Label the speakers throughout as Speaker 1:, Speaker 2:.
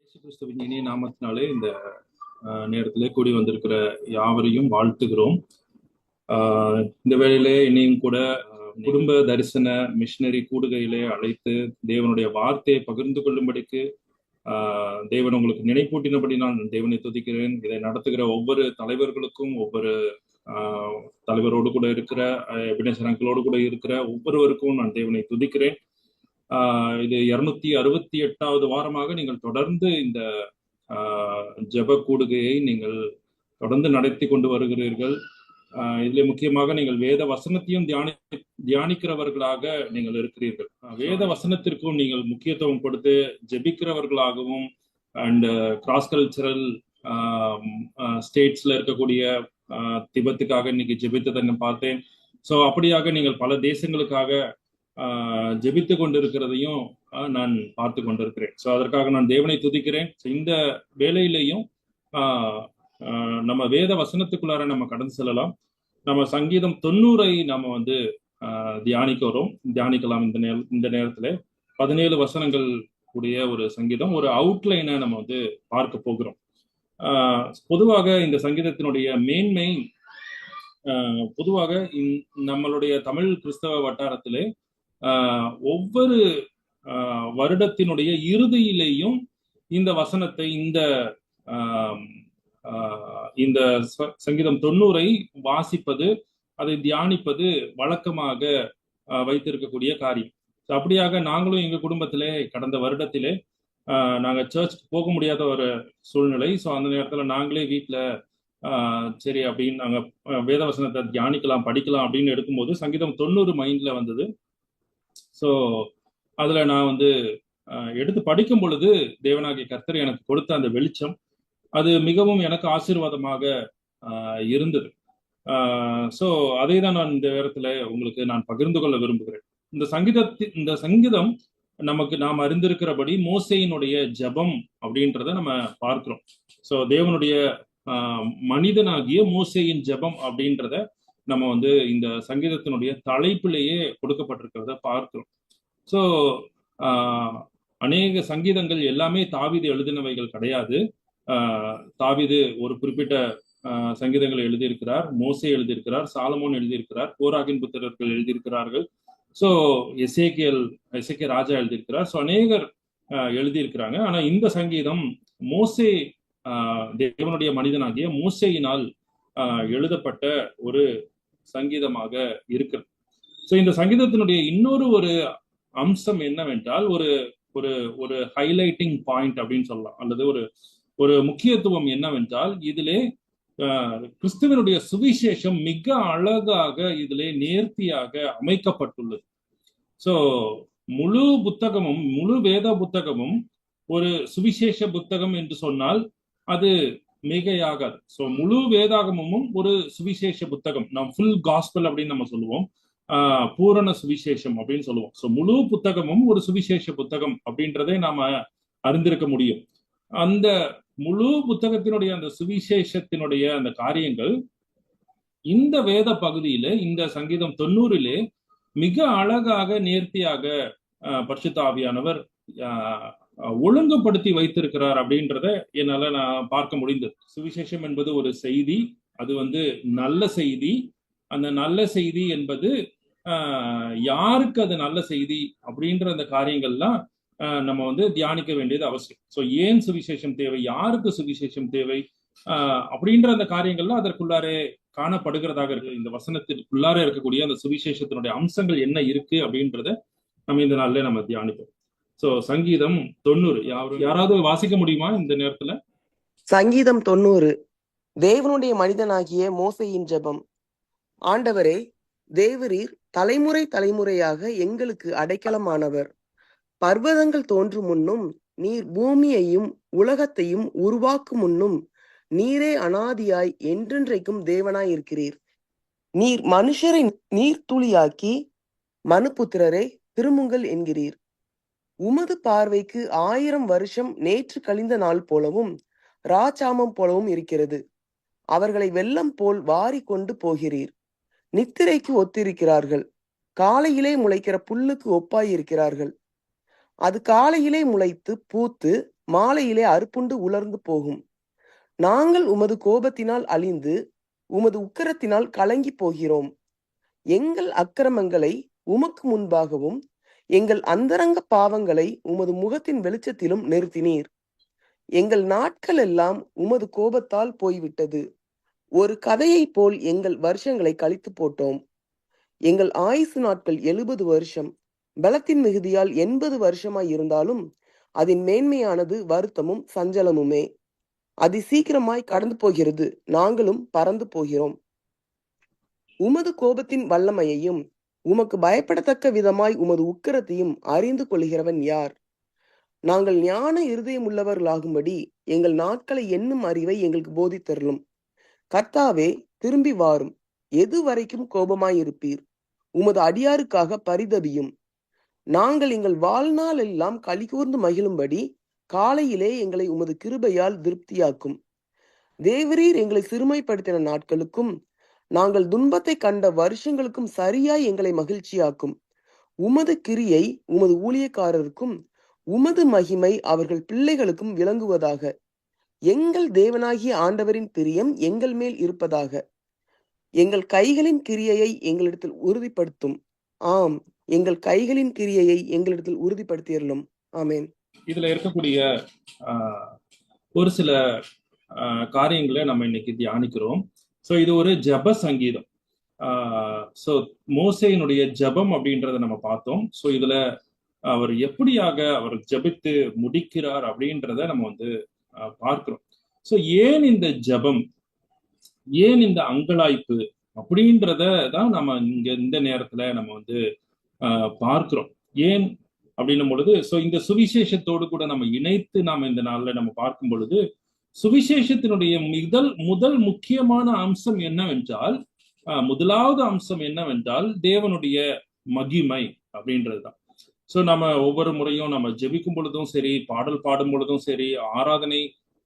Speaker 1: இயேசு கிறிஸ்துவின் இனிய நாமத்தினாலே இந்த நேரத்திலே கூடி வந்திருக்கிற யாவரையும் வாழ்த்துகிறோம். இந்த வேளையிலே இனியும் கூட குடும்ப தரிசன மிஷனரி கூடுகையிலே அழைத்து தேவனுடைய வார்த்தையை பகிர்ந்து கொள்ளும்படிக்கு தேவன் உங்களுக்கு நினைப்பூட்டினபடி நான் தேவனை துதிக்கிறேன். இதை நடத்துகிற ஒவ்வொரு தலைவர்களுக்கும், ஒவ்வொரு தலைவரோடு கூட இருக்கிற எபினேசரங்களோடு கூட இருக்கிற ஒவ்வொருவருக்கும் நான் தேவனை துதிக்கிறேன். இது 268வது வாரமாக நீங்கள் தொடர்ந்து இந்த ஜெப கூடுகையை நீங்கள் தொடர்ந்து நடத்தி கொண்டு வருகிறீர்கள். இதுல முக்கியமாக நீங்கள் வேத வசனத்தையும் தியானிக்கிறவர்களாக நீங்கள் இருக்கிறீர்கள். வேத வசனத்திற்கும் நீங்கள் முக்கியத்துவம் கொடுத்து ஜெபிக்கிறவர்களாகவும் அண்ட் கிராஸ் கல்ச்சரல் ஸ்டேட்ஸ்ல இருக்கக்கூடிய திபெத்துக்காக இன்னைக்கு ஜெபித்ததை நான் பார்த்தேன். ஸோ அப்படியாக நீங்கள் பல தேசங்களுக்காக ஜெபித்து கொண்டிருக்கிறதையும் நான் பார்த்து கொண்டிருக்கிறேன். ஸோ அதற்காக நான் தேவனை துதிக்கிறேன். இந்த வேலையிலையும் நம்ம வேத வசனத்துக்குள்ளார நம்ம கடந்து செல்லலாம். நம்ம சங்கீதம் 90 நம்ம தியானிக்கலாம். இந்த நேரத்துல 17 வசனங்கள் உடைய ஒரு சங்கீதம், ஒரு அவுட்லைனை நம்ம பார்க்க போகிறோம். பொதுவாக இந்த சங்கீதத்தினுடைய மேன்மை, பொதுவாக நம்மளுடைய தமிழ் கிறிஸ்தவ வட்டாரத்திலே ஒவ்வொரு வருடத்தினுடைய இறுதியிலேயும் இந்த வசனத்தை இந்த சங்கீதம் 90 வாசிப்பது, அதை தியானிப்பது வழக்கமாக வைத்திருக்கக்கூடிய காரியம். அப்படியாக நாங்களும் எங்க குடும்பத்திலே கடந்த வருடத்திலே நாங்க சர்ச்சுக்கு போக முடியாத ஒரு சூழ்நிலை. ஸோ அந்த நேரத்துல நாங்களே வீட்டுல சரி அப்படின்னு நாங்க வேதவசனத்தை தியானிக்கலாம், படிக்கலாம் அப்படின்னு எடுக்கும்போது சங்கீதம் 90 மைண்ட்ல வந்தது. ஸோ அதுல நான் எடுத்து படிக்கும் பொழுது தேவனாகிய கர்த்தர் எனக்கு கொடுத்த அந்த வெளிச்சம் அது மிகவும் எனக்கு ஆசீர்வாதமாக இருந்தது. ஸோ அதை தான் நான் இந்த நேரத்துல உங்களுக்கு நான் பகிர்ந்து கொள்ள விரும்புகிறேன். இந்த சங்கீதம் நாம் அறிந்திருக்கிறபடி மோசேயினுடைய ஜெபம் அப்படின்றத நம்ம பார்க்கிறோம். ஸோ தேவனுடைய மனிதனாகிய மோசேயின் ஜெபம் அப்படின்றத நம்ம இந்த சங்கீதத்தினுடைய தலைப்பிலேயே கொடுக்கப்பட்டிருக்கிறத பார்க்கிறோம். ஸோ அநேக சங்கீதங்கள் எல்லாமே தாவீது எழுதினவைகள் கிடையாது. தாவீது ஒரு குறிப்பிட்ட சங்கீதங்களை எழுதியிருக்கிறார், மோசே எழுதியிருக்கிறார், சாலமோன் எழுதியிருக்கிறார், கோராகின் புத்திரர்கள் எழுதியிருக்கிறார்கள். ஸோ எசேக்கிய ராஜா எழுதியிருக்கிறார். ஸோ அநேகர் எழுதியிருக்கிறாங்க. ஆனா இந்த சங்கீதம் மோசே, தேவனுடைய மனிதனாகிய மோசேயினால் எழுதப்பட்ட ஒரு சங்கீதமாக இருக்கிறது. ஸோ இந்த சங்கீதத்தினுடைய இன்னொரு ஒரு அம்சம் என்னவென்றால், ஒரு ஒரு ஒரு ஹைலைட்டிங் பாயிண்ட் அப்படின்னு சொல்லலாம், அல்லது ஒரு முக்கியத்துவம் என்னவென்றால், இதிலே கிறிஸ்துவனுடைய சுவிசேஷம் மிக அழகாக இதிலே நேர்த்தியாக அமைக்கப்பட்டுள்ளது. ஸோ முழு வேத புத்தகமும் ஒரு சுவிசேஷ புத்தகம் என்று சொன்னால் அது மிகையாகாது. ஸோ முழு வேதாகமும் ஒரு சுவிசேஷ புத்தகம். நாம் ஃபுல் காஸ்பல் அப்படின்னு நம்ம சொல்லுவோம், பூரண சுவிசேஷம் அப்படின்னு சொல்லுவோம். ஸோ முழு புத்தகமும் ஒரு சுவிசேஷ புத்தகம் அப்படின்றதை நாம அறிந்திருக்க முடியும். அந்த முழு புத்தகத்தினுடைய அந்த சுவிசேஷத்தினுடைய அந்த காரியங்கள் இந்த வேத பகுதியில, இந்த சங்கீதம் 90 மிக அழகாக நேர்த்தியாக பரிசுத்த ஆவியானவர் ஒழுங்குபடுத்தி வைத்திருக்கிறார் அப்படின்றத என்னால நான் பார்க்க முடிந்தது. சுவிசேஷம் என்பது ஒரு செய்தி, அது நல்ல செய்தி. அந்த நல்ல செய்தி என்பது யாருக்கு அது நல்ல செய்தி அப்படின்ற அந்த காரியங்கள்லாம் நம்ம தியானிக்க வேண்டியது அவசியம். ஸோ ஏன் சுவிசேஷம் தேவை, யாருக்கு சுவிசேஷம் தேவை அப்படின்ற அந்த காரியங்கள்லாம் அதற்குள்ளாரே காணப்படுகிறதாக இருக்கு. இந்த வசனத்திற்குள்ளாரே இருக்கக்கூடிய அந்த சுவிசேஷத்தினுடைய அம்சங்கள் என்ன இருக்கு அப்படின்றத நம்ம இந்த நாள்ல நம்ம தியானிப்போம். ஸோ சங்கீதம் 90 யாராவது வாசிக்க முடியுமா இந்த நேரத்துல?
Speaker 2: சங்கீதம் 90, தேவனுடைய மனிதனாகிய மோசேயின் ஜெபம். ஆண்டவரே, தேவரீர் தலைமுறை தலைமுறையாக எங்களுக்கு அடைக்கலமானவர். பர்வதங்கள் தோன்றும் முன்னும் நீர் பூமியையும் உலகத்தையும் உருவாக்கும் முன்னும் நீரே அனாதியாய் என்றென்றைக்கும் தேவனாய் இருக்கிறீர். நீர் மனுஷரை நீர்த்துளியாக்கி மனுபுத்திரரே திருமுங்கள் என்கிறீர். உமது பார்வைக்கு 1000 வருஷம் நேற்று கழிந்த நாள் போலவும் ராச்சாமம் போலவும் இருக்கிறது. அவர்களை வெள்ளம் போல் வாரி கொண்டு போகிறீர். நித்திரைக்கு ஒத்திருக்கிறார்கள். காலையிலே முளைக்கிற புல்லுக்கு ஒப்பாயிருக்கிறார்கள். அது காலையிலே முளைத்து பூத்து மாலையிலே அறுப்புண்டு உலர்ந்து போகும். நாங்கள் உமது கோபத்தினால் அழிந்து உமது உக்கிரத்தினால் கலங்கி போகிறோம். எங்கள் அக்கிரமங்களை உமக்கு முன்பாகவும் எங்கள் அந்தரங்க பாவங்களை உமது முகத்தின் வெளிச்சத்திலும் நிறுத்தினீர். எங்கள் நாட்கள் எல்லாம் உமது கோபத்தால் போய்விட்டது. ஒரு கதையைப் போல் எங்கள் வருஷங்களை கழித்து போட்டோம். எங்கள் ஆயுசு நாட்கள் 70 வருஷம், பலத்தின் மிகுதியால் 80 வருஷமாய் இருந்தாலும் அதன் மேன்மையானது வருத்தமும் சஞ்சலமுமே. அதி சீக்கிரமாய் கடந்து போகிறது, நாங்களும் பறந்து போகிறோம். உமது கோபத்தின் வல்லமையையும் உமக்கு பயப்படத்தக்க விதமாய் உமது உக்கிரத்தையும் அறிந்து கொள்கிறவன் யார்? நாங்கள் ஞான இருதயம் உள்ளவர்களாகும்படி எங்கள் நாட்களை எண்ணும் அறிவை எங்களுக்கு போதித்தருளும். கர்த்தாவே, திரும்பி வாரும். எது வரைக்கும் கோபமாயிருப்பீர்? உமது அடியாருக்காக பரிதபியும். நாங்கள் எங்கள் வாழ்நாள் எல்லாம் களிகூர்ந்து மகிழும்படி காலையிலே எங்களை உமது கிருபையால் திருப்தியாக்கும். தேவரீர் எங்களை சிறுமைப்படுத்தின நாட்களுக்கும் நாங்கள் துன்பத்தை கண்ட வருஷங்களுக்கும் சரியாய் எங்களை மகிழ்ச்சியாக்கும். உமது கிரியை உமது ஊழியக்காரருக்கும் உமது மகிமை அவர்கள் பிள்ளைகளுக்கும் விளங்குவதாக. எங்கள் தேவனாகிய ஆண்டவரின் பிரியம் எங்கள் மேல் இருப்பதாக. எங்கள் கைகளின் கிரியையை எங்களிடத்தில் உறுதிப்படுத்தும். ஆம், எங்கள் கைகளின் கிரியையை எங்களிடத்தில் உறுதிப்படுத்தியறலும். ஆமேன்.
Speaker 1: இதுல இருக்கக்கூடிய ஒரு சில காரியங்களை நம்ம இன்னைக்கு தியானிக்கிறோம். ஸோ இது ஒரு ஜப சங்கீதம். ஸோ மோசேயினுடைய ஜபம் அப்படின்றத நம்ம பார்த்தோம். ஸோ இதுல அவர் எப்படியாக அவர் ஜபித்து முடிக்கிறார் அப்படின்றத நம்ம வந்து பார்க்கிறோம். ஸோ ஏன் இந்த ஜபம், ஏன் இந்த அங்கலாய்ப்பு அப்படின்றத தான் நம்ம இங்க இந்த நேரத்துல நம்ம வந்து பார்க்கிறோம். ஏன் அப்படின்னும் பொழுது, ஸோ இந்த சுவிசேஷத்தோடு கூட நம்ம இணைத்து நாம இந்த நாள்ல நம்ம பார்க்கும் பொழுது, சுவிசேஷத்தினுடைய முதல் முக்கியமான அம்சம் என்னவென்றால், முதலாவது அம்சம் என்னவென்றால் தேவனுடைய மகிமை அப்படின்றதுதான். ஸோ நம்ம ஒவ்வொரு முறையும் நம்ம ஜெபிக்கும் பொழுதும் சரி, பாடல் பாடும் பொழுதும் சரி, ஆராதனை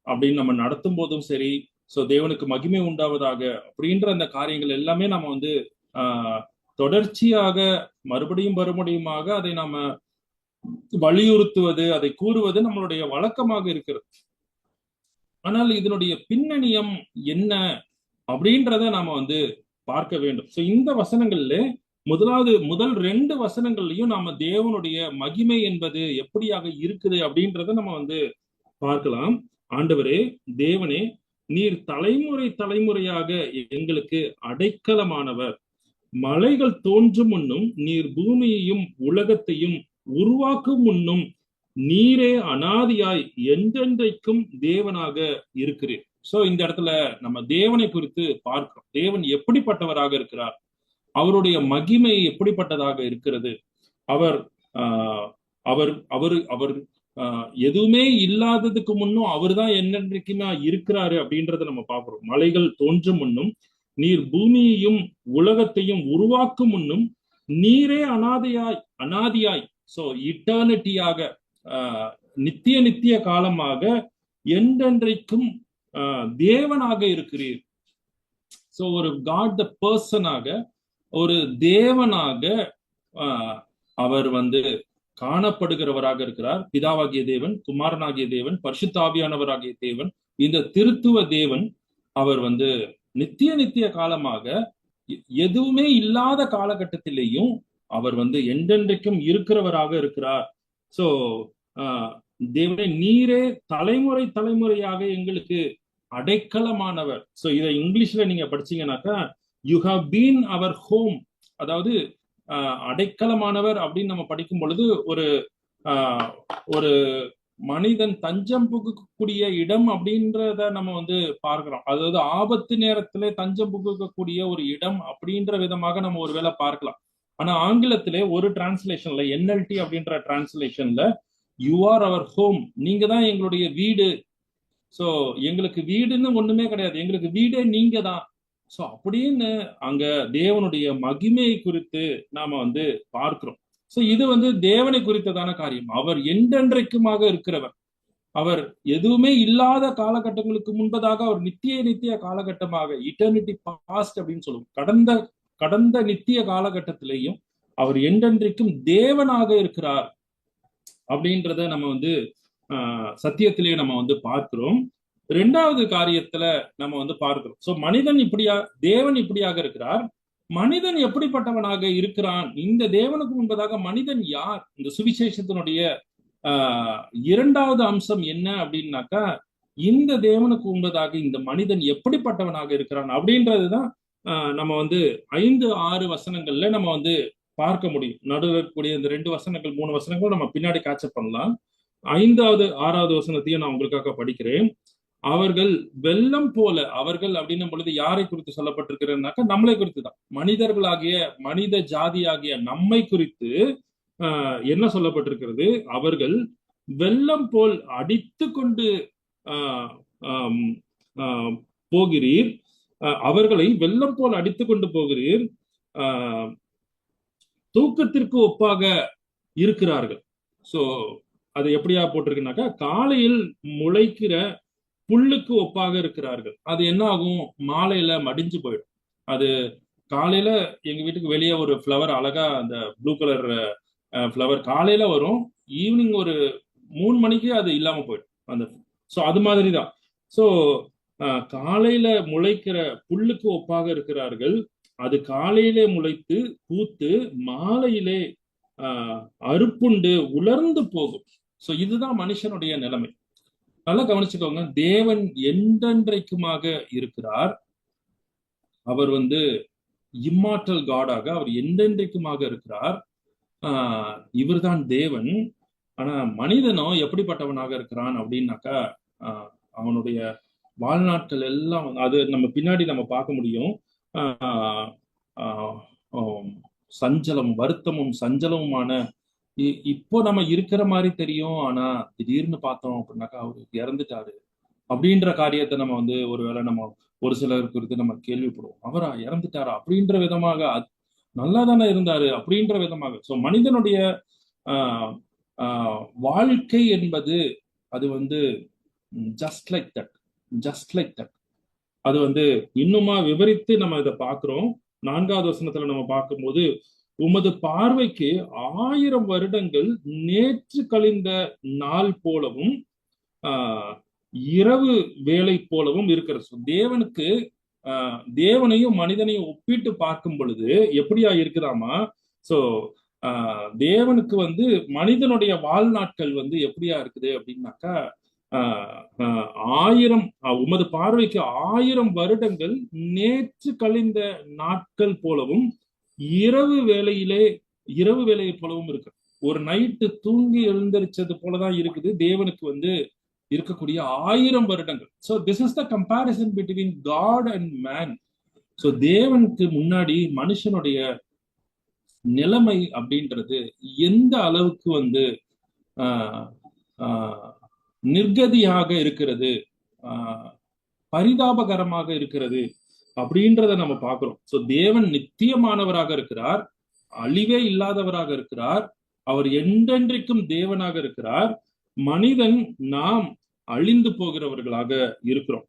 Speaker 1: அப்படின்னு நம்ம நடத்தும் போதும் சரி, ஸோ தேவனுக்கு மகிமை உண்டாவதாக அப்படின்ற அந்த காரியங்கள் எல்லாமே நம்ம வந்து தொடர்ச்சியாக மறுபடியுமாக அதை நாம வலியுறுத்துவது, அதை கூறுவது நம்மளுடைய வழக்கமாக இருக்கிறது. ஆனால் இதனுடைய பின்னணியம் என்ன அப்படின்றத நாம வந்து பார்க்க வேண்டும். ஸோ இந்த வசனங்கள்ல முதல் 2 வசனங்கள்லயும் நாம தேவனுடைய மகிமை என்பது எப்படியாக இருக்குது அப்படின்றத நம்ம வந்து பார்க்கலாம். ஆண்டவரே, தேவனே, நீர் தலைமுறையாக எங்களுக்கு அடைக்கலமானவர். மலைகள் தோன்றும் முன்னும் நீர் பூமியையும் உலகத்தையும் உருவாக்கும் முன்னும் நீரே அனாதியாய் என்றென்றைக்கும் தேவனாக இருக்கிறீர். சோ இந்த இடத்துல நம்ம தேவனை குறித்து பார்க்கிறோம். தேவன் எப்படிப்பட்டவராக இருக்கிறார், அவருடைய மகிமை எப்படிப்பட்டதாக இருக்கிறது. அவர் அவர் அவர் அவர் எதுவுமே இல்லாததுக்கு முன்னும் அவர் தான் என்னென்றைக்குமே இருக்கிறாரு அப்படின்றத நம்ம பார்க்கிறோம். மலைகள் தோன்றும் முன்னும் நீர் பூமியையும் உலகத்தையும் உருவாக்கும் முன்னும் நீரே அனாதியாய் சோ இட்டர்னிட்டியாக, நித்திய காலமாக, என்றென்றைக்கும் தேவனாக இருக்கிறீர். சோ ஒரு காட் த பர்சனாக, ஒரு தேவனாக அவர் வந்து காணப்படுகிறவராக இருக்கிறார். பிதாவாகிய தேவன், குமாரனாகிய தேவன், பரிசுத்தாவியானவராகிய தேவன், இந்த திருத்துவ தேவன் அவர் வந்து நித்திய காலமாக, எதுவுமே இல்லாத காலகட்டத்திலேயும் அவர் வந்து என்றென்றைக்கும் இருக்கிறவராக இருக்கிறார். சோ தேவனே, நீரே தலைமுறையாக எங்களுக்கு அடைக்கலமானவர். சோ இதை இங்கிலீஷ்ல நீங்க படிச்சீங்கன்னாக்கா, you have been our home. அதாவது அடைக்கலமானவர் அப்படின்னு நம்ம படிக்கும் பொழுது ஒரு மனிதன் தஞ்சம் புகக்கூடிய இடம் அப்படின்றத நம்ம வந்து பார்க்கிறோம். அதாவது ஆபத்து நேரத்திலே தஞ்சம் புகக்கூடிய ஒரு இடம் அப்படின்ற விதமாக நம்ம ஒருவேளை பார்க்கலாம். ஆனா ஆங்கிலத்திலே ஒரு டிரான்ஸ்லேஷன்ல, NLT அப்படின்ற டிரான்ஸ்லேஷன்ல, யூ ஆர் அவர் ஹோம், நீங்க தான் எங்களுடைய வீடு. சோ எங்களுக்கு வீடுன்னு ஒண்ணுமே கிடையாது, எங்களுக்கு வீடே நீங்க தான். சோ அப்படின்னு அங்க தேவனுடைய மகிமையை குறித்து நாம வந்து பார்க்கிறோம். சோ இது வந்து தேவனை குறித்ததான காரியம். அவர் என்றென்றைக்குமாக இருக்கிறவர். அவர் எதுவுமே இல்லாத காலகட்டங்களுக்கு முன்பதாக அவர் நித்திய காலகட்டமாக, இட்டர்னிட்டி பாஸ்ட் அப்படின்னு சொல்லுவோம், கடந்த நித்திய காலகட்டத்திலேயும் அவர் என்றென்றைக்கும் தேவனாக இருக்கிறார் அப்படின்றத நம்ம வந்து சத்தியத்திலேயே நம்ம வந்து பார்க்கிறோம். இரண்டாவது காரியத்துல நம்ம வந்து பார்க்கிறோம். சோ மனிதன் தேவன் இப்படியாக இருக்கிறார். மனிதன் எப்படிப்பட்டவனாக இருக்கிறான்? இந்த தேவனுக்கு முன்பதாக மனிதன் யார்? இந்த சுவிசேஷத்தினுடைய இரண்டாவது அம்சம் என்ன அப்படின்னாக்கா, இந்த தேவனுக்கு முன்பதாக இந்த மனிதன் எப்படிப்பட்டவனாக இருக்கிறான் அப்படின்றதுதான் நம்ம வந்து 5-6 வசனங்கள்ல நம்ம வந்து பார்க்க முடியும். நடுவில் இருக்கக்கூடிய இந்த 2 வசனங்கள் 3 வசனங்கள் நம்ம பின்னாடி கேட்சப் பண்ணலாம். 5வது 6வது வசனத்தையும் நான் உங்களுக்காக படிக்கிறேன். அவர்கள் வெள்ளம் போல, அவர்கள் அப்படின்னும் பொழுது யாரை குறித்து சொல்லப்பட்டிருக்கிறதுனாக்கா நம்மளை குறித்து தான், மனிதர்களாகிய மனித ஜாதியாகிய நம்மை குறித்து என்ன சொல்லப்பட்டிருக்கிறது? அவர்கள் வெள்ளம் போல் அடித்து கொண்டு போகிறீர், அவர்களை வெள்ளம் போல் அடித்து கொண்டு போகிறீர், தூக்கத்திற்கு ஒப்பாக இருக்கிறார்கள். சோ அது எப்படியா போட்டிருக்குனாக்கா, காலையில் முளைக்கிற புல்லுக்கு ஒப்பாக இருக்கிறார்கள். அது என்ன ஆகும்? மாலையில மடிஞ்சு போயிடும். அது காலையில எங்க வீட்டுக்கு வெளியே ஒரு ஃப்ளவர், அழகா அந்த ப்ளூ கலர் ஃப்ளவர் காலையில வரும், ஈவினிங் ஒரு 3 மணிக்கு அது இல்லாம போயிடும் அந்த. சோ அது மாதிரிதான். சோ காலையில முளைக்கிற புல்லுக்கு ஒப்பாக இருக்கிறார்கள். அது காலையிலே முளைத்து பூத்து மாலையிலே அறுப்புண்டு உலர்ந்து போகும். சோ இதுதான் மனுஷனுடைய நிலைமை. நல்லா கவனிச்சுக்கோங்க. தேவன் என்றென்றைக்குமாக இருக்கிறார். அவர் வந்து இம்மார்டல் காடாக அவர் என்றென்றைக்குமாக இருக்கிறார். இவர்தான் தேவன். ஆனா மனிதனோ எப்படிப்பட்டவனாக இருக்கிறான் அப்படின்னாக்கா, அவனுடைய வாழ்நாட்கள் எல்லாம் அது நம்ம பின்னாடி நம்ம பார்க்க முடியும். சஞ்சலம், வருத்தமும் சஞ்சலமுமான, இப்போ நம்ம இருக்கிற மாதிரி தெரியும். ஆனா திடீர்னு பார்த்தோம் அப்படின்னாக்கா அவரு இறந்துட்டாரு அப்படின்ற காரியத்தை நம்ம வந்து ஒருவேளை நம்ம ஒரு சிலர் குறித்து நம்ம கேள்விப்படுவோம். அவரா இறந்துட்டாரா அப்படின்ற விதமாக, நல்லா தானே இருந்தாரு அப்படின்ற விதமாக. சோ மனிதனுடைய வாழ்க்கை என்பது அது வந்து ஜஸ்ட் லைக் தட். அது வந்து இன்னுமா விவரித்து நம்ம இதை பார்க்கிறோம். 4வது வசனத்துல நம்ம பார்க்கும்போது, உமது பார்வைக்கு 1000 வருடங்கள் நேற்று கழிந்த நாள் போலவும் இரவு வேலை போலவும் இருக்கிறது. தேவனுக்கு தேவனையும் மனிதனையும் ஒப்பிட்டு பார்க்கும் பொழுது எப்படியா இருக்குதாமா? சோ தேவனுக்கு வந்து மனிதனுடைய வாழ்நாட்கள் வந்து எப்படியா இருக்குது அப்படின்னாக்கா, 1000 உமது பார்வைக்கு 1000 வருடங்கள் நேற்று கழிந்த நாட்கள் போலவும் இரவு வேலையை போலவும் இருக்கு. ஒரு நைட்டு தூங்கி எழுந்திருச்சது போலதான் இருக்குது தேவனுக்கு வந்து இருக்கக்கூடிய 1000 வருடங்கள். So this is the comparison between God and man. So தேவனுக்கு முன்னாடி மனுஷனுடைய நிலைமை அப்படின்றது எந்த அளவுக்கு வந்து நிர்கதியாக இருக்கிறது, பரிதாபகரமாக இருக்கிறது அப்படின்றத நம்ம பார்க்கிறோம். சோ தேவன் நித்தியமானவராக இருக்கிறார், அழிவே இல்லாதவராக இருக்கிறார், அவர் என்றென்றைக்கும் தேவனாக இருக்கிறார். மனிதன் நாம் அழிந்து போகிறவர்களாக இருக்கிறோம்.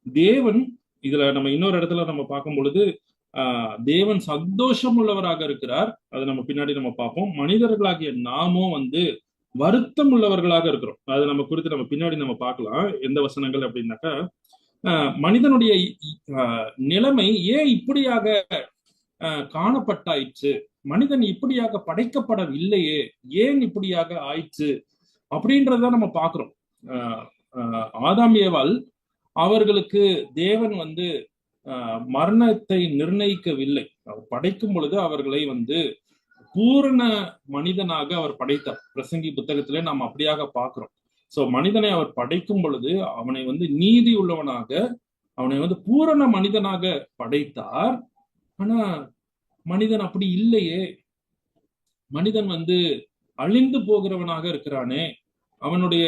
Speaker 1: தேவன் இதுல நம்ம இன்னொரு இடத்துல நம்ம பார்க்கும் பொழுது தேவன் சந்தோஷம் உள்ளவராக இருக்கிறார். அதை நம்ம பின்னாடி நம்ம பார்ப்போம். மனிதர்களாகிய நாமும் வந்து வருத்தம் உள்ளவர்களாக இருக்கிறோம். அதை நம்ம குறித்து நம்ம பின்னாடி நம்ம பார்க்கலாம் எந்த வசனங்கள் அப்படின்னாக்கா, மனிதனுடைய நிலைமை ஏன் இப்படியாக காணப்பட்டாயிற்று, மனிதன் இப்படியாக படைக்கப்படவில்லையே, ஏன் இப்படியாக ஆயிற்று அப்படின்றத நம்ம பார்க்கிறோம். ஆதாம் ஏவாள் அவர்களுக்கு தேவன் வந்து மரணத்தை நிர்ணயிக்கவில்லை. அவர் படைக்கும் பொழுது அவர்களை வந்து பூரண மனிதனாக அவர் படைத்தார். பிரசங்கி புத்தகத்திலே நாம் அப்படியாக பார்க்கிறோம். சோ மனிதனை அவர் படைக்கும் பொழுது அவனை வந்து நீதி உள்ளவனாக, அவனை வந்து பூரண மனிதனாக படைத்தார். ஆனா மனிதன் அப்படி இல்லையே. மனிதன் வந்து அழிந்து போகிறவனாக இருக்கிறானே. அவனுடைய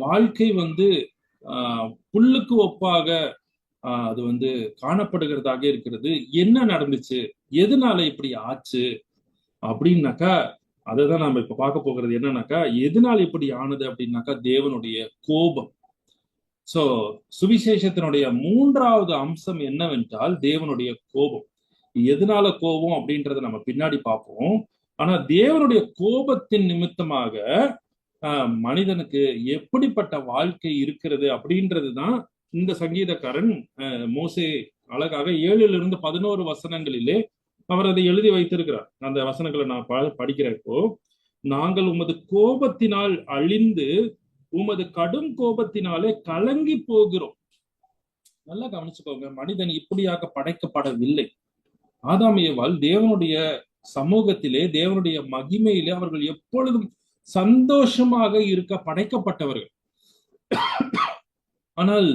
Speaker 1: வாழ்க்கை வந்து புல்லுக்கு ஒப்பாக அது வந்து காணப்படுகிறதாக இருக்கிறது. என்ன நடந்துச்சு, எதனால இப்படி ஆச்சு அப்படின்னாக்கா, அதைதான் நம்ம இப்ப பார்க்க போகிறது. என்னன்னாக்கா, எதனால இப்படி ஆனது அப்படின்னாக்கா, தேவனுடைய கோபம். சோ சுவிசேஷத்தினுடைய 3வது அம்சம் என்னவென்றால் தேவனுடைய கோபம். எதனால கோபம் அப்படின்றத நம்ம பின்னாடி பார்ப்போம். ஆனா தேவனுடைய கோபத்தின் நிமித்தமாக மனிதனுக்கு எப்படிப்பட்ட வாழ்க்கை இருக்கிறது அப்படின்றதுதான் இந்த சங்கீதக்காரன் மோசே அழகாக 7-11 வசனங்களிலே அவர் அதை எழுதி வைத்திருக்கிறார். அந்த வசனங்களை நான் படிக்கிறப்போ, நாங்கள் உமது கோபத்தினால் அழிந்து உமது கடும் கோபத்தினாலே கலங்கி போகிறோம். நல்லா கவனிச்சுக்கோங்க, மனிதன் இப்படியாக படைக்கப்படவில்லை. ஆதாம் ஏவாள் தேவனுடைய சமூகத்திலே, தேவனுடைய மகிமையிலே அவர்கள் எப்பொழுதும் சந்தோஷமாக இருக்க படைக்கப்பட்டவர்கள். ஆனால்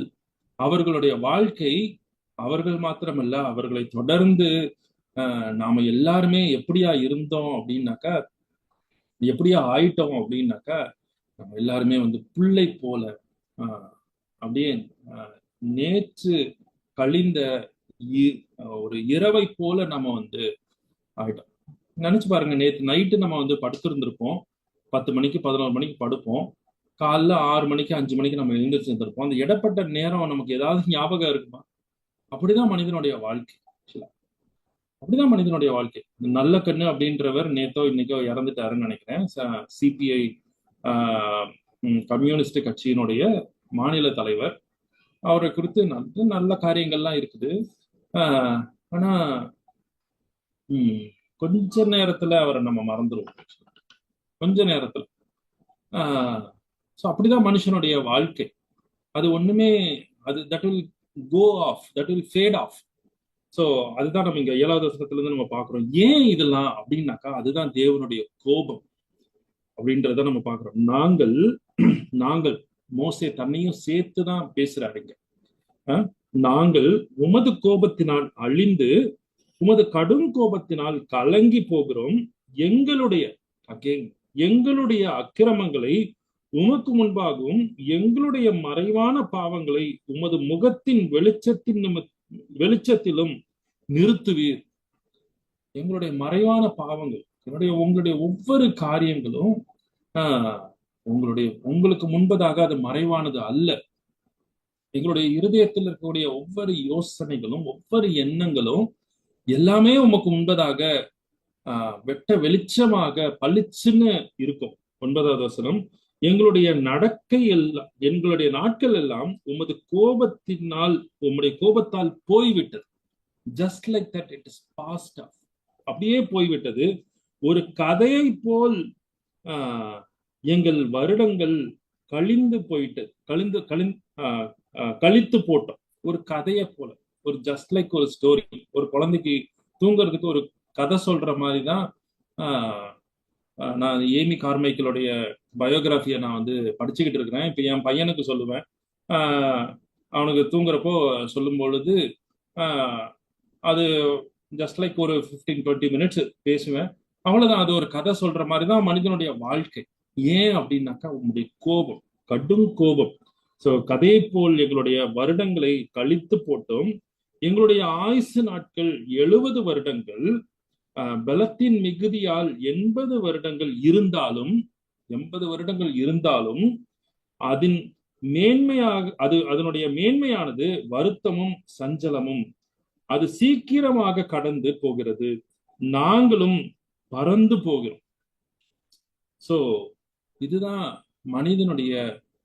Speaker 1: அவர்களுடைய வாழ்க்கை, அவர்கள் மாத்திரமல்ல, அவர்களை தொடர்ந்து நாம எல்லாருமே எப்படியா இருந்தோம் அப்படின்னாக்கா, எப்படியா ஆயிட்டோம் அப்படின்னாக்கா, நம்ம எல்லாருமே பிள்ளை போல அப்படியே நேற்று கழிந்த ஒரு இரவை போல நம்ம ஆயிட்டோம். நினைச்சு பாருங்க, நேற்று நைட்டு நம்ம படுத்திருந்திருப்போம். 10 மணிக்கு 11 மணிக்கு படுப்போம். காலைல 6 மணிக்கு 5 மணிக்கு நம்ம எழுந்திரிச்சிருந்திருப்போம். அந்த இடப்பட்ட நேரம் நமக்கு ஏதாவது ஞாபகம் இருக்குமா? அப்படிதான் மனிதனுடைய வாழ்க்கை. அப்படிதான் மனிதனுடைய வாழ்க்கை. நல்ல கண்ணு அப்படின்றவர் நேத்தோ இன்னைக்கோ இறந்துட்டாருன்னு நினைக்கிறேன். சிபிஐ கம்யூனிஸ்ட் கட்சியினுடைய மாநில தலைவர். அவரை குறித்து நல்ல காரியங்கள்லாம் இருக்குது. ஆனா கொஞ்ச நேரத்துல அவரை நம்ம மறந்துடுவோம். கொஞ்ச நேரத்துல. அப்படிதான் மனுஷனுடைய வாழ்க்கை. அது ஒண்ணுமே, அது that will go off, that will fade off. So அதுதான் நம்ம இங்க 7வது வசனத்துல இருந்து நம்ம பாக்குறோம். ஏன் இதெல்லாம் அப்படின்னாக்கா, அதுதான் தேவனுடைய கோபம் அப்படின்றத நம்ம பாக்குறோம். நாங்கள் மோசே தன்னையும் சேர்த்துதான் பேசுறாருங்க. நாங்கள் உமது கோபத்தினால் அழிந்து உமது கடும் கோபத்தினால் கலங்கி போகிறோம். எங்களுடைய அக்கிரமங்களை உமக்கு முன்பாகவும் எங்களுடைய மறைவான பாவங்களை உமது முகத்தின் வெளிச்சத்திலும் நிறுத்துவீர். எங்களுடைய மறைவான பாவங்கள், உங்களுடைய ஒவ்வொரு காரியங்களும் உங்களுக்கு முன்பதாக அது மறைவானது அல்ல. எங்களுடைய இருதயத்தில் இருக்கக்கூடிய ஒவ்வொரு யோசனைகளும் ஒவ்வொரு எண்ணங்களும் எல்லாமே உமக்கு முன்பதாக வெட்ட வெளிச்சமாக பளிச்சுன்னு இருக்கும். 9வது வசனம், எங்களுடைய நாட்கள் எல்லாம் உமது கோபத்தால் போய்விட்டது. Just like that it is passed off. அப்படியே போய்விட்டது. ஒரு கதையை போல் எங்கள் வருடங்கள் கழித்து போட்டோம். ஒரு கதையை போல, ஒரு ஜஸ்ட் லைக் ஒரு ஸ்டோரி. ஒரு குழந்தைக்கு தூங்குறதுக்கு ஒரு கதை சொல்ற மாதிரிதான். நான் ஏமி கார்மைக்கலுடைய பயோகிராஃபியை நான் படிச்சுக்கிட்டு இருக்கிறேன். இப்ப என் பையனுக்கு சொல்லுவேன். அவனுக்கு தூங்குறப்போ சொல்லும் பொழுது அது ஜஸ்ட் லைக் ஒரு 15-20 மினிட்ஸ் பேசுவேன். அவ்வளவுதான். அது ஒரு கதை சொல்ற மாதிரிதான் மனிதனுடைய வாழ்க்கை. ஏன் அப்படின்னாக்கா, உங்களுடைய கோபம், கடும் கோபம். சோ கதையை போல் எங்களுடைய வருடங்களை கழித்து போட்டோம். எங்களுடைய ஆயுசு நாட்கள் 70 வருடங்கள். பலத்தின் மிகுதியால் 80 வருடங்கள் இருந்தாலும் அதனுடைய மேன்மையானது வருத்தமும் சஞ்சலமும். அது சீக்கிரமாக கடந்து போகிறது, நாங்களும் பறந்து போகிறோம். சோ இதுதான் மனிதனுடைய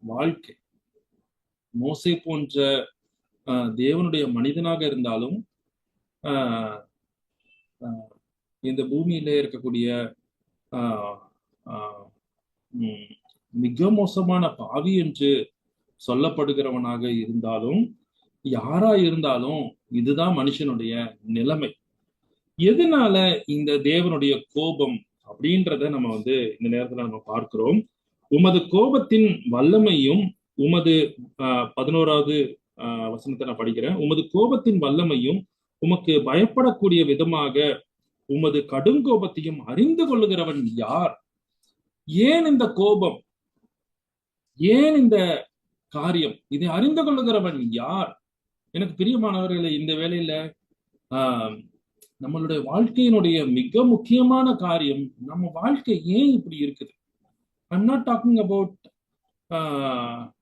Speaker 1: வாழ்க்கை. மோசே போன்ற தேவனுடைய மனிதனாக இருந்தாலும் இந்த பூமியில இருக்கக்கூடிய மிக மோசமான பாவி என்று சொல்லப்படுகிறவனாக இருந்தாலும், யாரா இருந்தாலும், இதுதான் மனுஷனுடைய நிலைமை. எதனால இந்த தேவனுடைய கோபம் அப்படின்றத நம்ம இந்த நேரத்துல நம்ம பார்க்கிறோம். உமது கோபத்தின் வல்லமையும், உமது 11வது வசனத்தை நான் படிக்கிறேன். உமது கோபத்தின் வல்லமையும் உமக்கு பயப்படக்கூடிய விதமாக உமது கடுங்கோபத்தையும் அறிந்து கொள்ளுகிறவன் யார்? ஏன் இந்த கோபம்? ஏன் இந்த காரியம்? இதை அறிந்து கொள்ளுகிறவன் யார்? எனக்கு பிரியமானவர்களே, இந்த வேளையில நம்மளுடைய வாழ்க்கையினுடைய மிக முக்கியமான காரியம், நம்ம வாழ்க்கை ஏன் இப்படி இருக்குது? I'm not talking about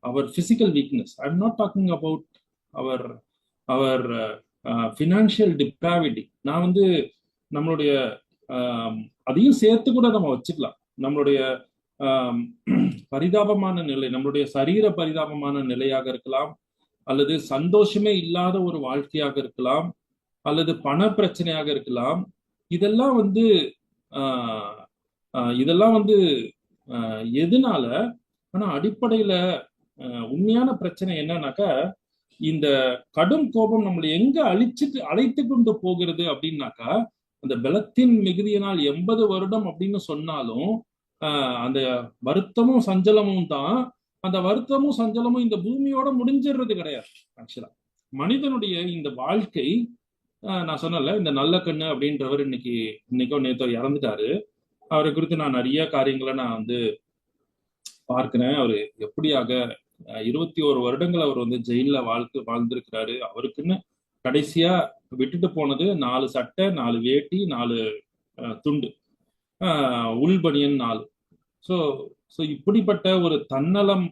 Speaker 1: our physical weakness. I'm not talking about our financial depravity. நான் நம்மளுடைய ஆஹ் அதையும் சேர்த்து கூட நம்ம வச்சுக்கலாம். நம்மளுடைய ஆஹ் பரிதாபமான நிலை, நம்மளுடைய சரீர பரிதாபமான நிலையாக இருக்கலாம், அல்லது சந்தோஷமே இல்லாத ஒரு வாழ்க்கையாக இருக்கலாம், அல்லது பண பிரச்சனையாக இருக்கலாம். இதெல்லாம் வந்து ஆஹ் இதெல்லாம் வந்து எதனால? ஆனா அடிப்படையில உண்மையான பிரச்சனை என்னன்னாக்கா, இந்த கடும் கோபம் நம்மளை எங்க அழைத்து கொண்டு போகிறது அப்படின்னாக்கா, அந்த பலத்தின் மிகுதியினால் 80 வருடம் அப்படின்னு சொன்னாலும் அந்த வருத்தமும் சஞ்சலமும் தான். அந்த வருத்தமும் சஞ்சலமும் இந்த பூமியோட முடிஞ்சிடுறது கிடையாது. ஆக்சுவலா மனிதனுடைய இந்த வாழ்க்கை, நான் சொன்னல, இந்த நல்ல கண்ணு அப்படின்றவர் இன்னைக்கோ நேத்தோ இறந்துட்டாரு. அவரை குறித்து நான் நிறைய காரியங்களை நான் வந்து பார்க்கிறேன். அவரு எப்படியாக 21 வருடங்கள் அவர் வந்து ஜெயில வாழ்ந்திருக்கிறாரு. அவருக்குன்னு கடைசியா விட்டுட்டு போனது 4 சட்டை, 4 வேட்டி, 4 துண்டு, உள்பனியன் 4. ஸோ ஸோ இப்படிப்பட்ட ஒரு தன்னலம்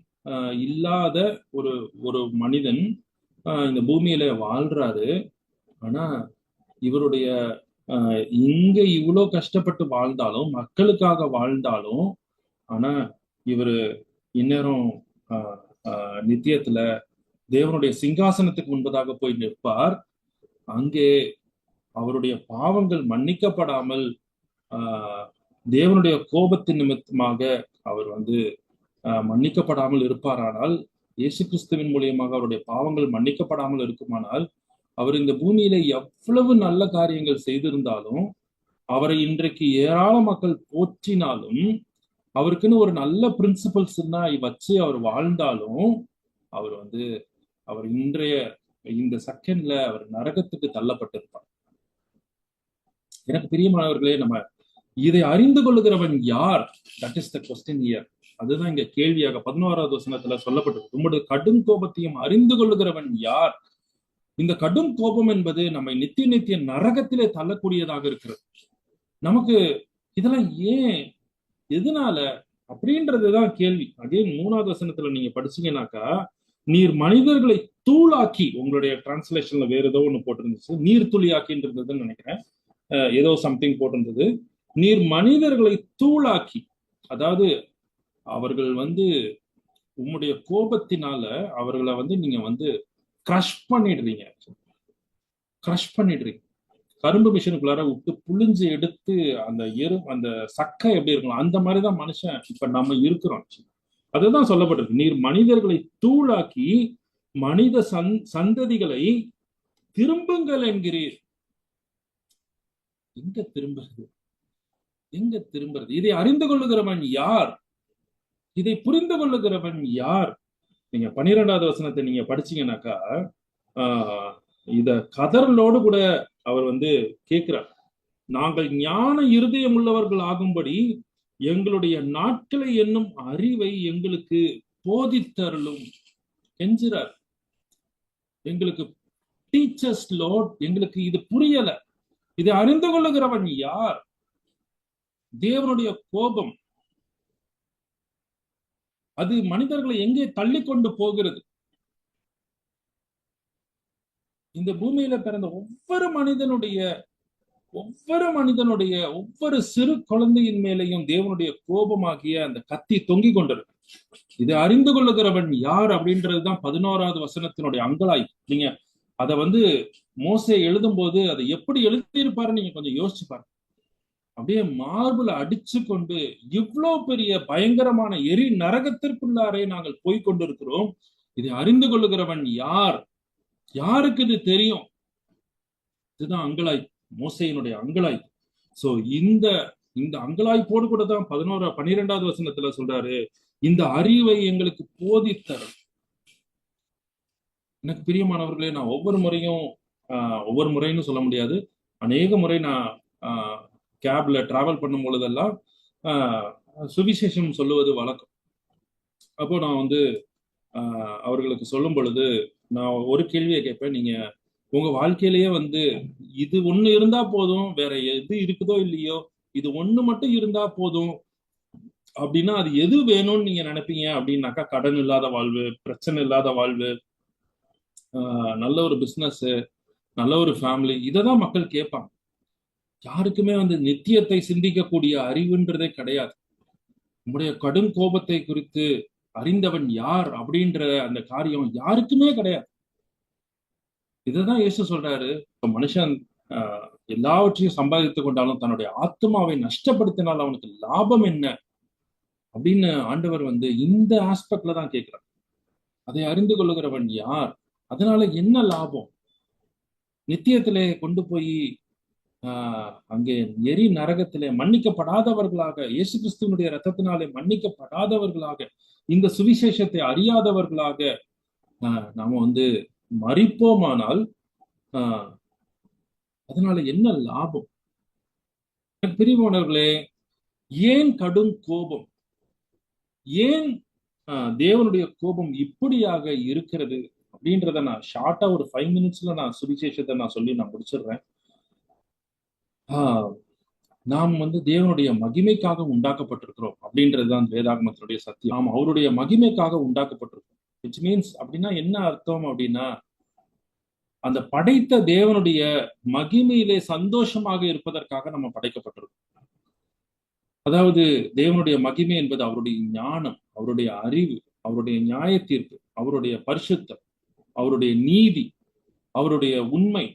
Speaker 1: இல்லாத ஒரு ஒரு மனிதன் இந்த பூமியில வாழ்றாரு. ஆனா இவருடைய இங்க இவ்வளவு கஷ்டப்பட்டு வாழ்ந்தாலும், மக்களுக்காக வாழ்ந்தாலும், ஆனா இவரு இந்நேரம் நித்தியத்துல தேவனுடைய சிங்காசனத்துக்கு முன்பதாக போய் நிற்பார். அங்கே அவருடைய பாவங்கள் மன்னிக்கப்படாமல் தேவனுடைய கோபத்தின் நிமித்தமாக அவர் வந்து மன்னிக்கப்படாமல் இருப்பாரானால், இயேசு கிறிஸ்துவின் மூலியமாக அவருடைய பாவங்கள் மன்னிக்கப்படாமல் இருக்குமானால், அவர் இந்த பூமியில எவ்வளவு நல்ல காரியங்கள் செய்திருந்தாலும், அவரை இன்றைக்கு ஏராள மக்கள் போற்றினாலும், அவருக்குன்னு ஒரு நல்ல பிரின்சிபல்ஸ் வச்சு அவர் வாழ்ந்தாலும், அவர் இன்றைய இந்த செகண்ட்ல அவர் நரகத்துக்கு தள்ளப்பட்டிருப்பார். எனக்கு பிரியமானவர்களே, நம்ம இதை அறிந்து கொள்ளுகிறவன் யார்? That is the question here. அதுதான் இங்க கேள்வியாக 11வது வசனத்துல சொல்லப்பட்டது. உங்களுடைய கடும் கோபத்தையும் அறிந்து கொள்ளுகிறவன் யார்? இந்த கடும் கோபம் என்பது நம்மை நித்திய நரகத்திலே தள்ளக்கூடியதாக இருக்கிறது. நமக்கு இதெல்லாம் ஏன், எதனால அப்படின்றதுதான் கேள்வி. அதே 3வது வசனத்துல நீங்க படிச்சீங்கன்னாக்கா, நீர் மனிதர்களை தூளாக்கி, உங்களுடைய டிரான்ஸ்லேஷன்ல வேற ஏதோ ஒண்ணு போட்டிருந்துச்சு, நீர் துளியாக்கின்றதுன்னு நினைக்கிறேன், ஏதோ சம்திங் போட்டிருந்தது. நீர் மனிதர்களை தூளாக்கி, அதாவது அவர்கள் வந்து உம்முடைய கோபத்தினால அவர்களை வந்து நீங்க வந்து கிரஷ் பண்ணிடுறீங்க. கரும்பு மிஷினுக்குள்ளார விட்டு புளிஞ்சு எடுத்து அந்த சக்கை எப்படி இருக்கும், அந்த மாதிரிதான் மனுஷன் இப்ப நம்ம இருக்கிறோம். அதுதான் சொல்லப்பட்டிருக்கு. நீர் மனிதர்களை தூளாக்கி மனித சந்ததிகளை திரும்புங்கள் என்கிறீர். எங்க திரும்புறது? இதை அறிந்து கொள்ளுகிறவன் யார்? இதை புரிந்து கொள்ளுகிறவன் யார்? நீங்க 12வது வசனத்தை நீங்க படிச்சீங்கன்னாக்கா, இத கதறலோடு கூட அவர் வந்து கேட்கிறார். நாங்கள் ஞான இருதயம் உள்ளவர்கள் ஆகும்படி எங்களுடைய நாட்களை என்னும் அறிவை எங்களுக்கு போதித்தருளும் என்கிறார். எங்களுக்கு டீச்சர்ஸ் லார்ட், எங்களுக்கு இது புரியல. இதை அறிந்து கொள்ளுகிறவன் யார்? தேவனுடைய கோபம் அது மனிதர்களை எங்கே தள்ளி கொண்டு போகிறது? இந்த பூமியில பிறந்த ஒவ்வொரு மனிதனுடைய ஒவ்வொரு சிறு குழந்தையின் மேலையும் தேவனுடைய கோபமாகிய அந்த கத்தி தொங்கிக் கொண்டிருக்கு. இதை அறிந்து கொள்ளுகிறவன் யார் அப்படின்றதுதான் 11வது வசனத்தினுடைய அங்கலாய். நீங்க அதை வந்து மோசே எழுதும் போது அதை எப்படி எழுதியிருப்பாரு நீங்க கொஞ்சம் யோசிச்சு பாருங்க. அப்படியே மார்புல அடிச்சு கொண்டு, இவ்வளவு பெரிய பயங்கரமான எரி நரகத்திற்குள்ளாரே நாங்கள் போய்கொண்டிருக்கிறோம், இதை அறிந்து கொள்ளுகிறவன் யார்? யாருக்கு இது தெரியும்? இதுதான் அங்கலாய், மோசையினுடைய அங்கலாய். சோ இந்த அங்கலாய்ப்போடு கூட தான் 12வது வசனத்துல சொல்றாரு, இந்த அறிவை எங்களுக்கு போதித்தரும். எனக்கு பிரியமானவர்களே, நான் ஒவ்வொரு முறைன்னு சொல்ல முடியாது, அநேக முறை நான் கேப்ல டிராவல் பண்ணும் பொழுதெல்லாம் சுவிசேஷம் சொல்லுவது வழக்கம். அப்போ நான் வந்து அவர்களுக்கு சொல்லும் பொழுது நான் ஒரு கேள்வியை கேட்பேன். நீங்க உங்க வாழ்க்கையிலேயே வந்து இது ஒண்ணு இருந்தா போதும், வேற எது இருக்குதோ இல்லையோ, இது ஒண்ணு மட்டும் இருந்தா போதும் அப்படின்னா அது எது வேணும்னு நீங்க நினைப்பீங்க அப்படின்னாக்கா, கடன் இல்லாத வாழ்வு, பிரச்சனை இல்லாத வாழ்வு, நல்ல ஒரு பிசினஸ், நல்ல ஒரு ஃபேமிலி, இததான் மக்கள் கேட்பாங்க. யாருக்குமே வந்து நித்தியத்தை சிந்திக்கக்கூடிய அறிவுன்றதே கிடையாது. உம்முடைய கடும் கோபத்தை குறித்து அறிந்தவன் யார் அப்படின்ற அந்த காரியம் யாருக்குமே கிடையாது. இதுதான் இயேசு சொல்றாரு. இப்ப மனுஷன் எல்லாவற்றையும் சம்பாதித்துக் கொண்டாலும் தன்னுடைய ஆத்மாவை நஷ்டப்படுத்தினால் அவனுக்கு லாபம் என்ன அப்படின்னு ஆண்டவர் வந்து இந்த ஆஸ்பெக்ட்ல தான் கேட்கிறார். அதை அறிந்து கொள்ளுகிறவன் யார்? அதனால என்ன லாபம்? நித்தியத்திலே கொண்டு போய் அங்கே எரி நரகத்திலே மன்னிக்கப்படாதவர்களாக, இயேசு கிறிஸ்துவனுடைய ரத்தத்தினாலே மன்னிக்கப்படாதவர்களாக, இந்த சுவிசேஷத்தை அறியாதவர்களாக நாம வந்து மரிப்போமானால் அதனால என்ன லாபம்? பிரியமானவர்களே, ஏன் கடும் கோபம்? ஏன் தேவனுடைய கோபம் இப்படியாக இருக்கிறது அப்படின்றத நான் ஷார்ட்டா ஒரு 5 minutesல நான் சுவிசேஷத்தை நான் சொல்லி நான் முடிச்சிடுறேன். நாம் வந்து தேவனுடைய மகிமைக்காக உண்டாக்கப்பட்டிருக்கிறோம் அப்படின்றதுதான் வேதாகமத்தினுடைய சத்தியம். நாம் அவருடைய மகிமைக்காக உண்டாக்கப்பட்டிருக்கோம். விச் மீன்ஸ் அப்படின்னா என்ன அர்த்தம் அப்படின்னா, அந்த படைத்த தேவனுடைய மகிமையிலே சந்தோஷமாக இருப்பதற்காக நம்ம படைக்கப்பட்டிருக்கோம். அதாவது தேவனுடைய மகிமை என்பது அவருடைய ஞானம், அவருடைய அறிவு, அவருடைய நியாய தீர்ப்பு, அவருடைய பரிசுத்தம், அவருடைய நீதி, அவருடைய உண்மை,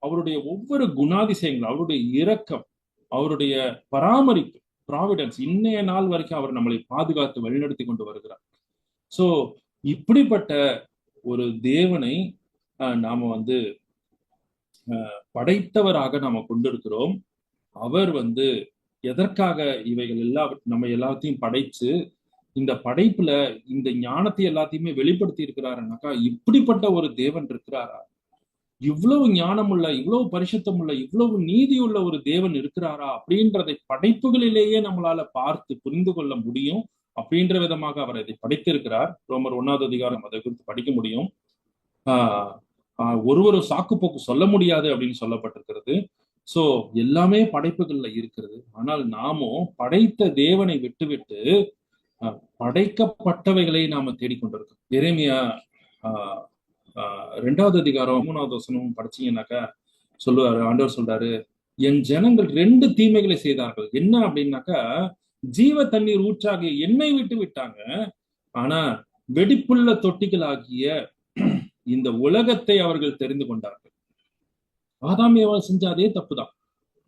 Speaker 1: அவருடைய ஒவ்வொரு குணாதிசயங்கள், அவருடைய இரக்கம், அவருடைய பராமரிப்பு, ப்ராவிடன்ஸ், இன்னைய நாள் வரைக்கும் அவர் நம்மளை பாதுகாத்து வழிநடத்தி கொண்டு வருகிறார். சோ இப்படிப்பட்ட ஒரு தேவனை நாம வந்து படைத்தவராக நாம கொண்டிருக்கிறோம். அவர் வந்து எதற்காக இவைகள் நம்ம எல்லாத்தையும் படைச்சு இந்த படைப்புல இந்த ஞானத்தை எல்லாத்தையுமே வெளிப்படுத்தி இருக்கிறாருனாக்கா, இப்படிப்பட்ட ஒரு தேவன் இருக்கிறாரா? இவ்வளவு ஞானமுள்ள, இவ்வளவு பரிசுத்தமுள்ள, இவ்வளவு நீதியுள்ள ஒரு தேவன் இருக்கிறாரா அப்படின்றதை படைப்புகளிலேயே நம்மளால பார்த்து புரிந்து கொள்ள முடியும். அப்படின்ற விதமாக அவர் அதை படைத்திருக்கிறார். ரோமர் 1வது அதிகாரம் அதை குறித்து படிக்க முடியும். ஒரு சாக்கு போக்கு சொல்ல முடியாது அப்படின்னு சொல்லப்பட்டிருக்கிறது. சோ எல்லாமே படைப்புகள்ல இருக்கிறது. ஆனால் நாமும் படைத்த தேவனை விட்டுவிட்டு படைக்கப்பட்டவைகளை நாம தேடிக்கொண்டிருக்கோம். எரேமியா 2வது அதிகாரம் 3வது வசனம் படிச்சீங்கன்னாக்கா சொல்லுவாரு, ஆண்டவர் சொல்றாரு, என் ஜனங்கள் 2 தீமைகளை செய்தார்கள். என்ன அப்படின்னாக்கா, ஜீவ தண்ணீர் ஊற்றாகிய எண்ணெய் விட்டு விட்டாங்க. ஆனா வெடிப்புள்ள தொட்டிகளாகிய இந்த உலகத்தை அவர்கள் தெரிந்து கொண்டார்கள். ஆதாம் ஏவாள் செஞ்ச அதே தப்புதான்.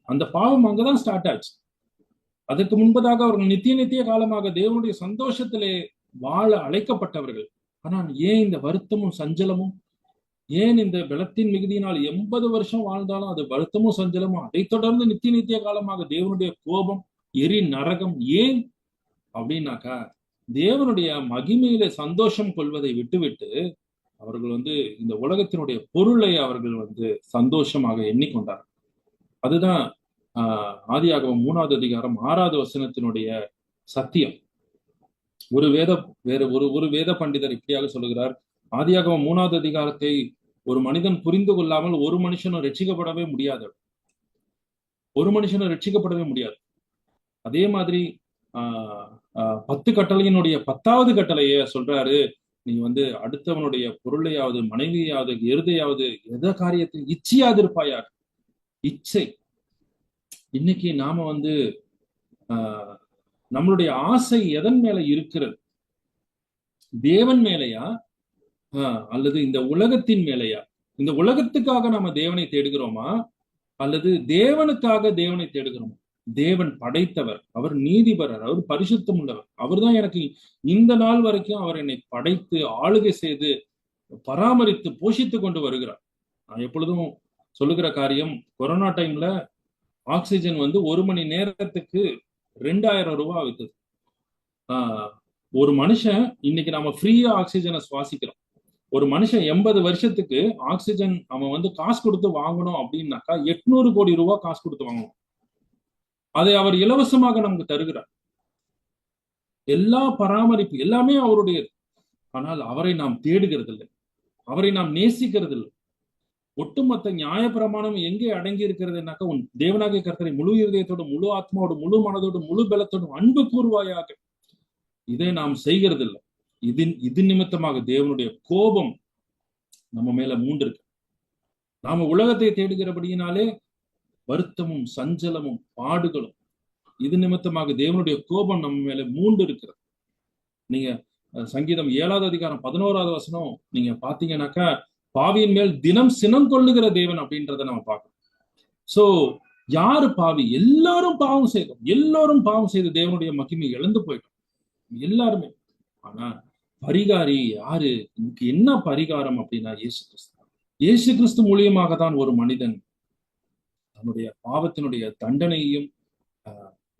Speaker 1: அந்த பாவம் அங்கதான் ஸ்டார்ட் ஆச்சு. அதற்கு முன்பதாக அவர்கள் நித்திய காலமாக தேவனுடைய சந்தோஷத்திலே வாழ அழைக்கப்பட்டவர்கள். ஆனால் ஏன் இந்த வருத்தமும் சஞ்சலமும்? ஏன் இந்த பலத்தின் மிகுதியினால் 80 வருஷம் வாழ்ந்தாலும் அது வருத்தமும் சஞ்சலமும்? அதை தொடர்ந்து நித்திய காலமாக தேவனுடைய கோபம், எரி நரகம். ஏன் அப்படின்னாக்கா, தேவனுடைய மகிமையில சந்தோஷம் கொள்வதை விட்டுவிட்டு அவர்கள் வந்து இந்த உலகத்தினுடைய பொருளை அவர்கள் வந்து சந்தோஷமாக எண்ணிக்கொண்டார்கள். அதுதான் ஆதியாகமம் 3வது அதிகாரம் 6வது வசனத்தினுடைய சத்தியம். ஒரு வேத பண்டிதர் இப்படியாக சொல்லுகிறார், ஆதியாகமம் 3வது அதிகாரத்தை ஒரு மனிதன் புரிந்து கொள்ளாமல் ஒரு மனுஷனும் ரட்சிக்கப்படவே முடியாது. ஒரு மனுஷனும் ரட்சிக்கப்படவே முடியாது. அதே மாதிரி 10 கட்டளையினுடைய 10வது கட்டளைய சொல்றாரு, நீ வந்து அடுத்தவனுடைய பொருளையாவது, மனைவியாவது, எருதையாவது, எத காரியத்தில் இச்சையாது இருப்பாயாக. இச்சை. இன்னைக்கு நாம வந்து நம்மளுடைய ஆசை எதன் மேல இருக்கிறது? தேவன் மேலையா அல்லது இந்த உலகத்தின் மேலையா? இந்த உலகத்துக்காக நாம தேவனை தேடுகிறோமா அல்லது தேவனுக்காக தேவனை தேடுகிறோமா? தேவன் படைத்தவர், அவர் நீதிபரர், அவர் பரிசுத்தம் உள்ளவர். அவர் தான் எனக்கு இந்த நாள் வரைக்கும் அவர் என்னை படைத்து ஆளுகை செய்து பராமரித்து போஷித்து கொண்டு வருகிறார். நான் எப்பொழுதும் சொல்லுகிற காரியம், கொரோனா டைம்ல ஆக்சிஜன் வந்து 1 மணி நேரத்துக்கு 2000 ரூபாய் வித்தது. ஒரு மனுஷன் இன்னைக்கு நாம ஃப்ரீயா ஆக்சிஜனை சுவாசிக்கிறோம். ஒரு மனுஷன் 80 வருஷத்துக்கு ஆக்சிஜன் அவன் வந்து காசு கொடுத்து வாங்கணும் அப்படின்னாக்கா 800 கோடி ரூபாய் காசு கொடுத்து வாங்கணும். அதை அவர் இலவசமாக நமக்கு தருகிறார். எல்லா பராமரிப்பு எல்லாமே அவருடையது. ஆனால் அவரை நாம் தேடுகிறது இல்லை, அவரை நாம் நேசிக்கிறது இல்லை. ஒட்டுமொத்த நியாயப்பிரமாணம் எங்கே அடங்கி இருக்கிறதுனாக்கா, உன் தேவனாகிய கர்த்தரை முழு இருதயத்தோடு, முழு ஆத்மாவோடு, முழு மனதோடு, முழு பலத்தோடு அன்பு கூர்வாயாக. இதை நாம் செய்கிறது இல்லை. இது நிமித்தமாக தேவனுடைய கோபம் நம்ம மேல மூண்டிருக்கு. நாம உலகத்தை தேடுகிறபடியினாலே வருத்தமும் சஞ்சலமும் பாடுகளும். இது நிமித்தமாக தேவனுடைய கோபம் நம்ம மேல மூண்டு இருக்கிறது. நீங்க சங்கீதம் 7வது அதிகாரம் 11வது வசனம் நீங்க பாத்தீங்கன்னாக்கா, பாவியின் மேல் தினம் சினம் கொள்ளுகிற தேவன் அப்படின்றத நம்ம பார்க்கணும். சோ யாரு பாவி? எல்லாரும் பாவம் செய்தோம். எல்லாரும் பாவம் செய்து தேவனுடைய மகிமை இழந்து போயிட்டோம், எல்லாருமே. ஆனா பரிகாரி யாரு? இதுக்கு என்ன பரிகாரம் அப்படின்னா இயேசு கிறிஸ்து. இயேசு கிறிஸ்து மூலியமாக தான் ஒரு மனிதன் தன்னுடைய பாவத்தினுடைய தண்டனையையும்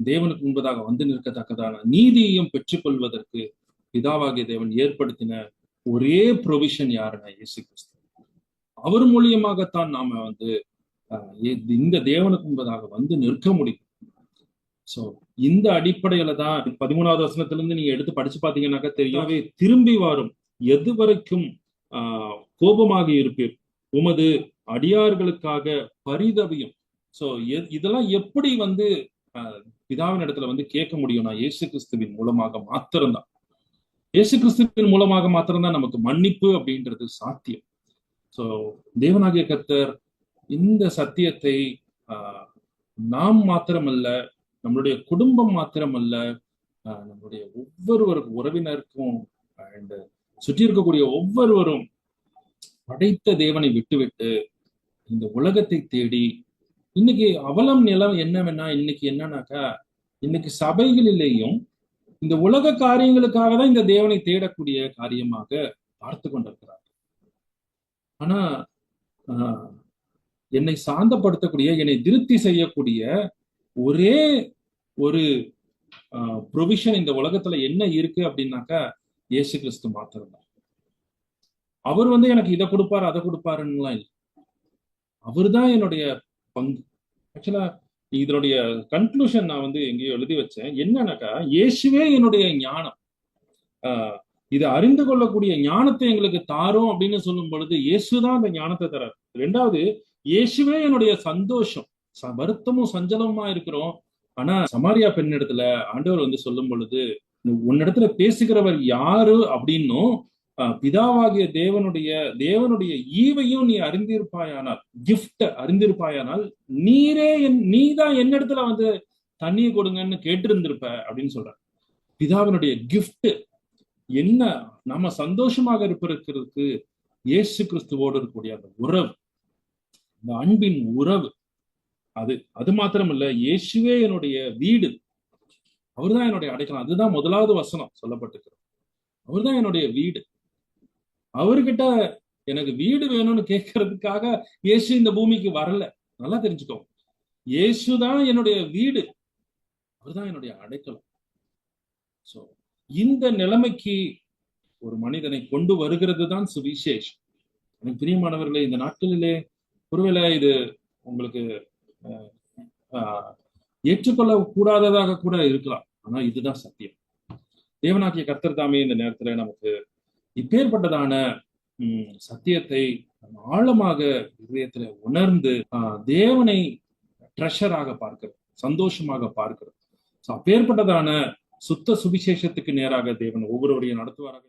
Speaker 1: தேவனுக்கு முன்பதாக வந்து நிற்கத்தக்கதான நீதியையும் பெற்றுக்கொள்வதற்கு பிதாவாகிய தேவன் ஏற்படுத்தின ஒரே ப்ரொவிஷன் யாருன்னா இயேசு கிறிஸ்து. அவர் மூலியமாகத்தான் நாம வந்து இந்த தேவனுக்கு முன்பதாக வந்து நிற்க முடியும். சோ இந்த அடிப்படையில தான் 13வது வசனத்திலிருந்து நீங்க எடுத்து படிச்சு பாத்தீங்கன்னாக்கா தெரியாவே, திரும்பி வரும் எது வரைக்கும் கோபமாக இருப்பீர், உமது அடியார்களுக்காக பரிதவியும். சோ இதெல்லாம் எப்படி வந்து பிதாவின் இடத்துல வந்து கேட்க முடியும்னா இயேசு கிறிஸ்துவின் மூலமாக மாத்திரம்தான். இயேசு கிறிஸ்துவின் மூலமாக மாத்திரம்தான் நமக்கு மன்னிப்பு அப்படின்றது சாத்தியம். சோ தேவனாகிய கர்த்தர் இந்த சத்தியத்தை நாம் மாத்திரமல்ல, நம்மளுடைய குடும்பம் மாத்திரமல்ல, நம்மளுடைய ஒவ்வொரு உறவினருக்கும் அண்ட் சுற்றி இருக்கக்கூடிய ஒவ்வொருவரும் படைத்த தேவனை விட்டுவிட்டு இந்த உலகத்தை தேடி, இன்னைக்கு அவலம் நிலம் என்னவென்னா, இன்னைக்கு என்னன்னாக்கா, இன்னைக்கு சபைகளிலேயும் இந்த உலக காரியங்களுக்காக தான் இந்த தேவனை தேடக்கூடிய காரியமாக பார்த்து கொண்டிருக்கிறார். ஆனா என்னை சாந்தப்படுத்தக்கூடிய, என்னை திருப்தி செய்யக்கூடிய ஒரே ஒரு ப்ரொவிஷன் இந்த உலகத்துல என்ன இருக்கு அப்படின்னாக்கா இயேசு கிறிஸ்து மாத்திரம்தான். அவர் வந்து எனக்கு இதை கொடுப்பாரு அதை கொடுப்பாருன்னுலாம் இல்லை. அவர் தான் என்னுடைய பங்கு. ஆக்சுவலா இதனுடைய கன்க்ளூஷன் நான் வந்து எங்கேயோ எழுதி வச்சேன். என்னன்னாக்கா, இயேசுவே என்னுடைய ஞானம், இதை அறிந்து கொள்ளக்கூடிய ஞானத்தை எங்களுக்கு தாரும் அப்படின்னு சொல்லும் பொழுது இயேசுதான் அந்த ஞானத்தை தரார். ரெண்டாவது, இயேசுவே என்னுடைய சந்தோஷம். வருத்தமும் சஞ்சலமா இருக்கிறோம். ஆனா சமாரியா பெண் இடத்துல ஆண்டவர் வந்து சொல்லும் பொழுது, உன்னிடத்துல பேசுகிறவர் யாரு அப்படின்னும், பிதாவாகிய தேவனுடைய ஈவையும் நீ அறிந்திருப்பாயானால், கிஃப்ட் அறிந்திருப்பாயானால், நீதான் என்னிடத்துல வந்து தண்ணியை கொடுங்கன்னு கேட்டிருந்திருப்ப அப்படின்னு சொல்ற. பிதாவினுடைய கிஃப்ட் என்ன? நம்ம சந்தோஷமாக இருப்பதற்கு இயேசு கிறிஸ்துவோடு இருக்கக்கூடிய அந்த உறவு, இந்த அன்பின் உறவு, அது மாத்திரமல்ல, இயேசுவே என்னுடைய வீடு, அவர்தான் என்னுடைய அடைக்கலம். அதுதான் முதலாவது வசனம் சொல்லப்பட்டிருக்கிறது. அவர்தான் என்னுடைய வீடு. அவர்கிட்ட எனக்கு வீடு வேணும்னு கேட்கறதுக்காக இயேசு இந்த பூமிக்கு வரல. நல்லா தெரிஞ்சுக்கோ, இயேசுதான் என்னுடைய வீடு, அவர்தான் என்னுடைய அடைக்கலம். சோ இந்த நிலைமைக்கு ஒரு மனிதனை கொண்டு வருகிறது தான் சுவிசேஷம். எனக்கு பிரியமானவர்களே, இந்த நாட்களிலே ஒருவேளை இது உங்களுக்கு ஏற்றுக்கொள்ள கூடாததாக கூட இருக்கலாம். ஆனா இதுதான் சத்தியம். தேவனாகிய கர்த்தர் தாமே இந்த நேரத்துல நமக்கு இப்பேற்பட்டதான சத்தியத்தை ஆழமாக இதயத்துல உணர்ந்து தேவனை ட்ரெஷராக பார்க்கிறது, சந்தோஷமாக பார்க்கிறது. அப்பேற்பட்டதான சுத்த சுவிசேஷத்துக்கு நேராக தேவன் ஒவ்வொருவரையும் நடத்துவாராக.